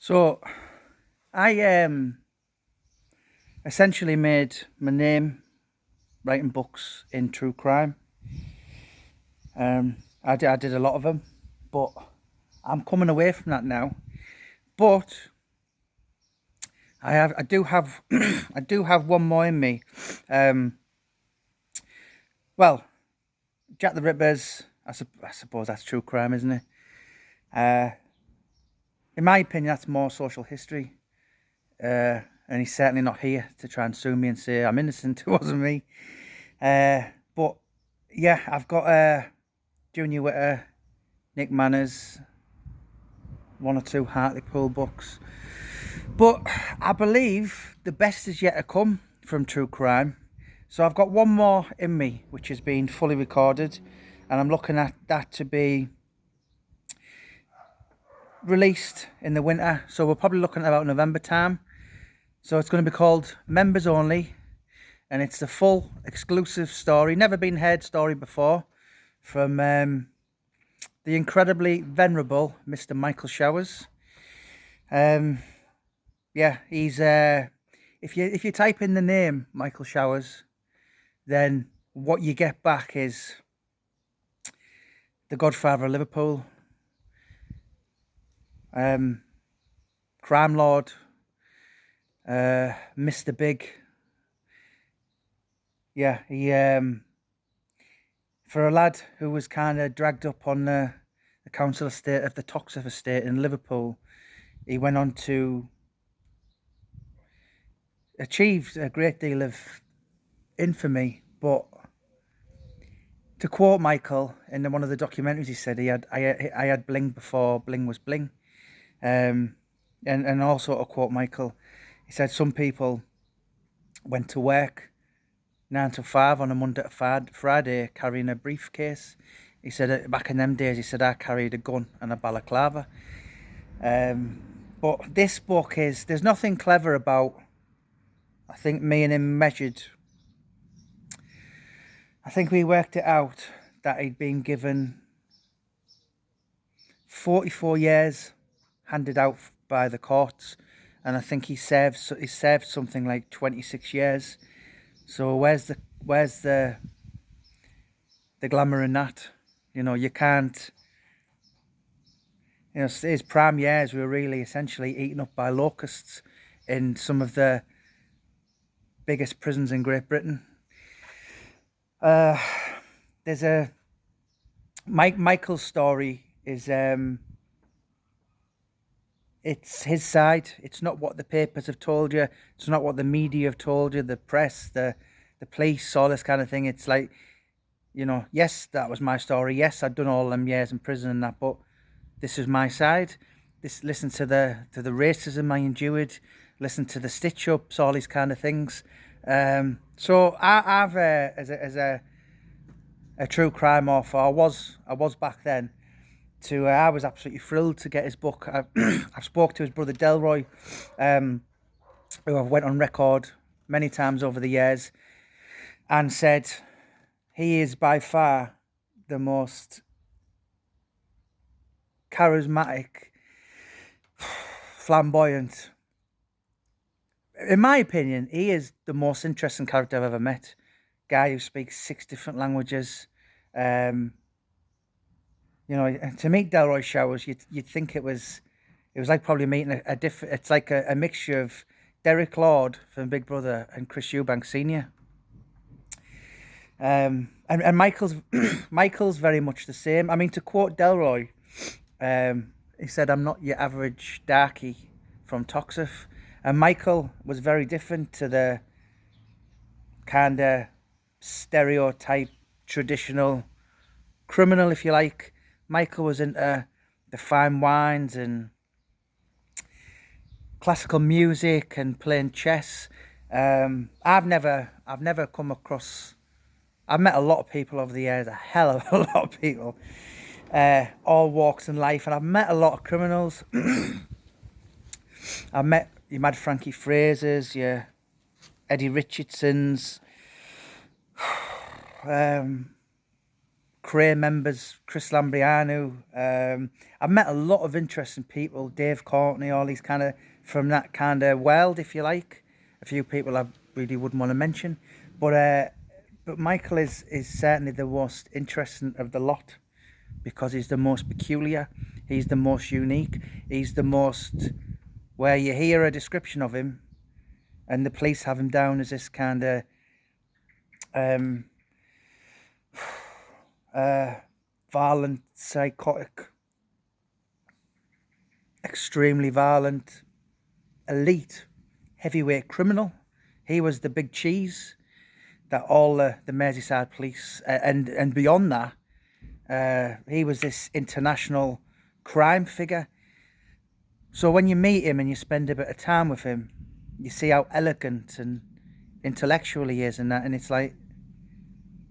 So I essentially made my name writing books in true crime. I did a lot of them, but I'm coming away from that now. But I do have I do have one more in me. Um, well, Jack the Ripper's I suppose that's true crime, isn't it? Uh, in my opinion, that's more social history. And he's certainly not here to try and sue me and say I'm innocent. It wasn't me. Uh, but yeah, I've got Junior Witter, Nick Manners, one or two Hartlepool books. But I believe the best is yet to come from true crime. So I've got one more in me, which has been fully recorded, and I'm looking at that to be released in the winter. So we're probably looking at about November time. So it's going to be called Members Only, and it's the full exclusive story, never been heard story before, from the incredibly venerable Mr. Michael Showers. Yeah, he's if you type in the name Michael Showers, then what you get back is the Godfather of Liverpool, crime lord, Mr. Big. Yeah, he for a lad who was kind of dragged up on the council estate of the Toxteth estate in Liverpool, he went on to achieve a great deal of infamy. But to quote Michael in one of the documentaries, he said I had bling before bling was bling. And also to quote Michael, he said some people went to work 9 to 5 on a Monday to Friday carrying a briefcase. He said back in them days, he said I carried a gun and a balaclava. But this book there's nothing clever about. I think me and him measured. I think we worked it out that he'd been given 44 years handed out by the courts, and I think he served something like 26 years. So where's the glamour in that? You can't. His prime years were really essentially eaten up by locusts in some of the biggest prisons in Great Britain. There's a Michael's story is it's his side. It's not what the papers have told you. It's not what the media have told you. The press, the police, all this kind of thing. It's like, yes, that was my story. Yes, I'd done all them years in prison and that, but this is my side. Listen to the racism I endured. Listen to the stitch ups, all these kind of things. So I've a true crime author. I was back then. I was absolutely thrilled to get his book. I've spoke to his brother Delroy, who I've went on record many times over the years, and said he is by far the most charismatic, flamboyant. In my opinion, he is the most interesting character I've ever met. Guy who speaks 6 different languages. To meet Delroy Showers, you'd think it was like probably meeting a different. It's like a mixture of Derek Lord from Big Brother and Chris Eubank Senior. And Michael's very much the same. I mean, to quote Delroy, he said, "I'm not your average darkie from Toxteth," and Michael was very different to the kind of stereotype, traditional criminal, if you like. Michael was into the fine wines and classical music and playing chess. I've never come across. I've met a lot of people over the years, a hell of a lot of people, all walks in life, and I've met a lot of criminals. I've met your Mad Frankie Frasers, your Eddie Richardsons, Cray members, Chris Lambriano. I've met a lot of interesting people, Dave Courtney, all these kind of, from that kind of world, if you like. A few people I really wouldn't want to mention. But Michael is certainly the most interesting of the lot because he's the most peculiar, he's the most unique, he's the most, where you hear a description of him and the police have him down as this kind of violent, psychotic, extremely violent, elite, heavyweight criminal. He was the big cheese that all the Merseyside police and beyond that, he was this international crime figure. So when you meet him and you spend a bit of time with him, you see how elegant and intellectual he is and that, and it's like,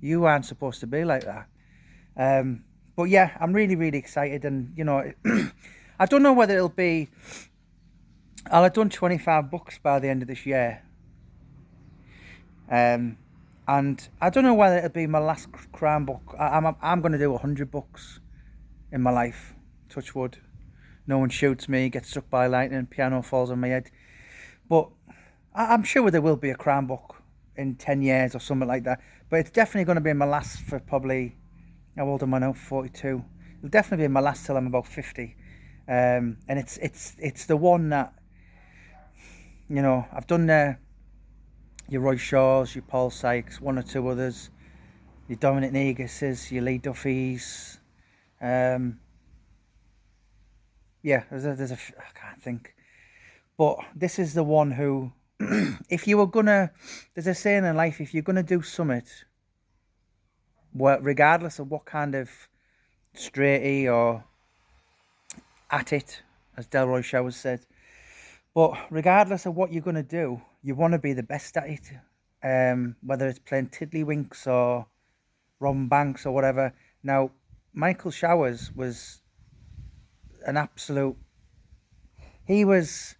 you aren't supposed to be like that. But yeah, I'm really, really excited, and you know, I don't know whether it'll be. I'll have done 25 books by the end of this year, and I don't know whether it'll be my last crime book. I'm going to do 100 books in my life. Touch wood. No one shoots me, gets struck by lightning, piano falls on my head. But I'm sure there will be a crime book in 10 years or something like that. But it's definitely going to be my last for probably, how old am I now? 42. It'll definitely be my last till I'm about 50. And it's the one that, you know, I've done your Roy Shaws, your Paul Sykes, one or two others, your Dominic Neguses, your Lee Duffys. Yeah, I can't think. But this is the one who, if you were gonna, there's a saying in life, if you're gonna do something, regardless of what kind of straighty or at it, as Delroy Showers said, but regardless of what you're gonna do, you want to be the best at it. Whether it's playing tiddlywinks or robbing banks or whatever. Now, Michael Showers was an absolute. He was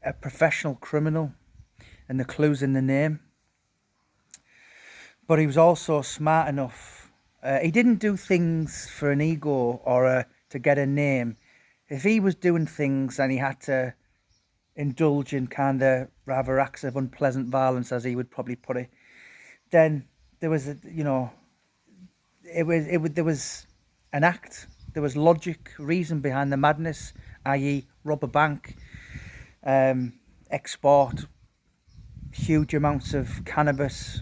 a professional criminal, and the clue's in the name. But he was also smart enough. He didn't do things for an ego or to get a name. If he was doing things and he had to indulge in kind of rather acts of unpleasant violence, as he would probably put it, then there was, there was an act. There was logic, reason behind the madness, i.e., rob a bank, export huge amounts of cannabis.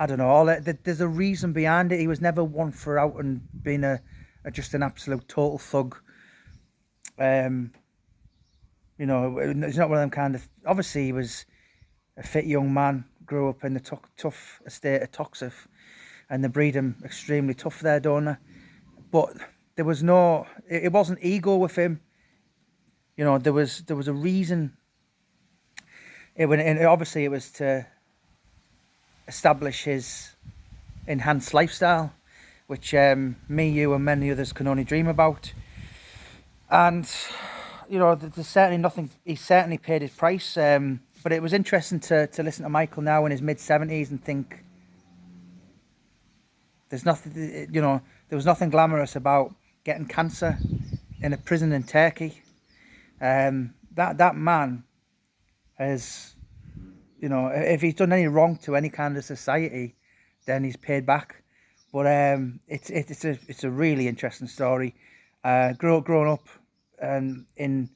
I don't know. All that, there's a reason behind it. He was never one for out and being just an absolute total thug. You know, it's not one of them kind of. Obviously, he was a fit young man, grew up in the tough estate of Toxteth, and they breed him extremely tough there, don't they? But there was no. It wasn't ego with him. You know, there was a reason. Obviously it was to establish his enhanced lifestyle, which me, you, and many others can only dream about. And you know, there's certainly nothing. He certainly paid his price. But it was interesting to listen to Michael now in his mid-70s and think there's nothing. You know, there was nothing glamorous about getting cancer in a prison in Turkey. That man has, you know, if he's done any wrong to any kind of society, then he's paid back. But it's a really interesting story. Growing up in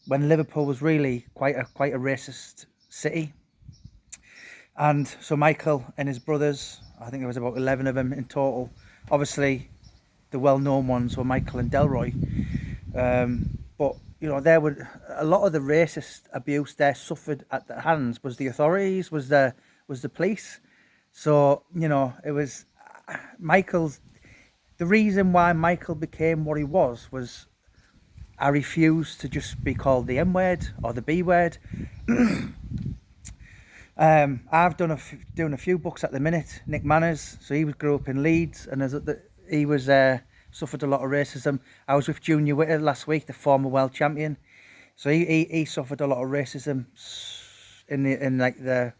when Liverpool was really quite a racist city, and so Michael and his brothers, I think there was about 11 of them in total. Obviously, the well-known ones were Michael and Delroy. But you know, there were a lot of the racist abuse there suffered at the hands was the authorities, was the police. So you know, it was Michael's. The reason why Michael became what he was I refused to just be called the M word or the B word. I've doing a few books at the minute. Nick Manners, so he grew up in Leeds, and he was suffered a lot of racism. I was with Junior Witter last week, the former world champion. So he suffered a lot of racism in like the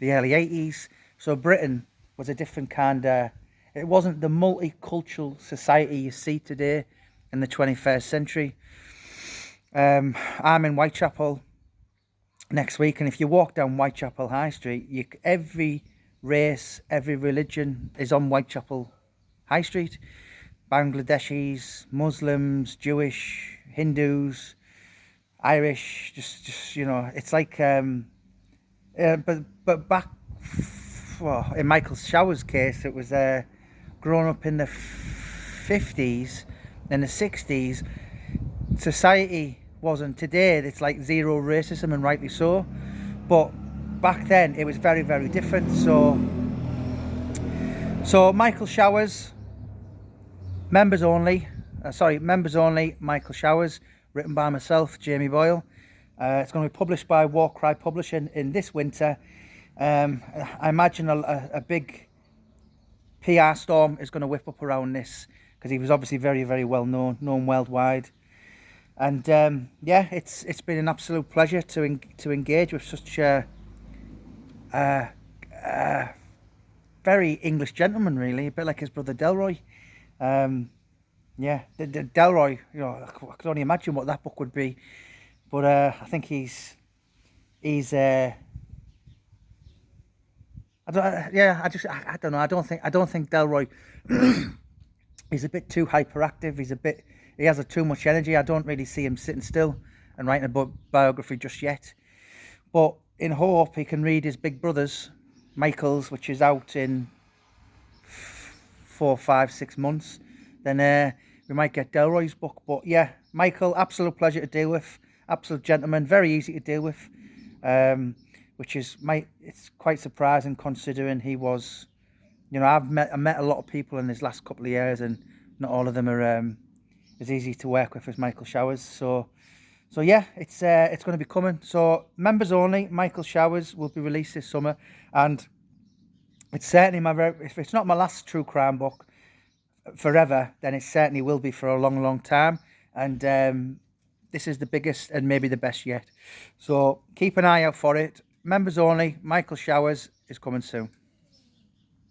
early 80s. So Britain was a different kind of. It wasn't the multicultural society you see today in the 21st century. I'm in Whitechapel next week, and if you walk down Whitechapel High Street, every race, every religion is on Whitechapel High Street. Bangladeshis, Muslims, Jewish, Hindus, Irish, just it's like but back, well, in Michael Shower's case, it was grown up in the 50s and the 60s. Society wasn't today. It's like zero racism, and rightly so. But back then, it was very, very different. So Michael Showers, members only. Members only. Michael Showers, written by myself, Jamie Boyle. It's going to be published by Warcry Publishing in this winter. I imagine a big PR storm is going to whip up around this, because he was obviously very, very well known worldwide. And yeah, it's been an absolute pleasure to engage with such a very English gentleman, really, a bit like his brother Delroy. Yeah, the Delroy, I could only imagine what that book would be. But I think he's I don't know. I don't think Delroy he's a bit too hyperactive. He has too much energy. I don't really see him sitting still and writing a biography just yet. But in hope he can read his big brother's, Michael's, which is out in 4, 5, 6 months. Then we might get Delroy's book. But yeah, Michael, absolute pleasure to deal with. Absolute gentleman, very easy to deal with, which is it's quite surprising considering he was, I met a lot of people in his last couple of years, and not all of them are as easy to work with as Michael Showers. So yeah, it's going to be coming. So members only, Michael Showers will be released this summer, and it's certainly if it's not my last true crime book forever, then it certainly will be for a long, long time. And this is the biggest and maybe the best yet. So keep an eye out for it. Members only, Michael Showers is coming soon.